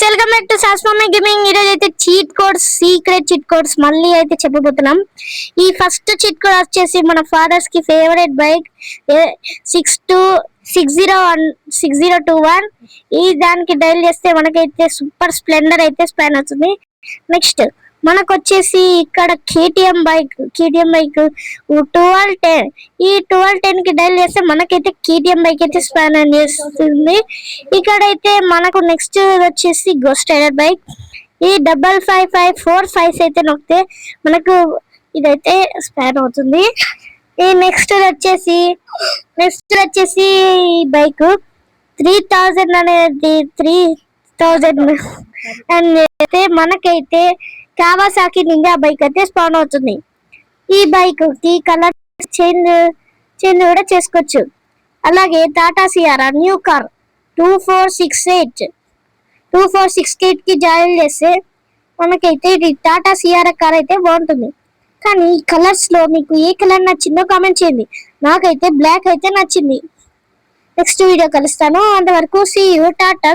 Welcome back to సాస్మమ్మ gaming. ఈరోజు అయితే cheat codes, secret cheat codes మళ్ళీ అయితే చెప్పబోతున్నాం. ఈ ఫస్ట్ చీట్ కోడ్ వచ్చేసి మన ఫాదర్స్ కి ఫేవరెట్ బైక్ 6021. ఈ దానికి డైల్ చేస్తే మనకైతే సూపర్ స్ప్లెండర్ అయితే స్పాన్ అవుతుంది. నెక్స్ట్ మనకు వచ్చేసి ఇక్కడ కేటీఎం బైక్ 1210. ఈ 1210 కి డైల్ చేస్తే మనకైతే కేటీఎం బైక్ అయితే స్పాన్ చేస్తుంది. ఇక్కడైతే మనకు నెక్స్ట్ వచ్చేసి గోస్ట్ రైడర్ బైక్. ఈ 5554 అయితే నొక్కితే మనకు ఇదైతే స్పాన్ అవుతుంది. ఈ నెక్స్ట్ వచ్చేసి ఈ బైక్ 3000 అనేది 3000 అండ్ అయితే మనకైతే కావాసాకి నింజా బైక్ అయితే స్పాన్ అవుతుంది. ఈ బైక్ కి కలర్ చేంజ్ కూడా చేసుకోవచ్చు. అలాగే టాటా సియారా న్యూ కార్ 2468 కి జాయిన్ చేస్తే మనకైతే ఇది టాటా సియారా కార్ అయితే బాగుంటుంది. కానీ ఈ కలర్స్ లో మీకు ఏ కలర్ నచ్చిందో కామెంట్ చేయండి. నాకైతే బ్లాక్ అయితే నచ్చింది. నెక్స్ట్ వీడియో కలుస్తాను. అంతవరకు సీ యూ, టాటా.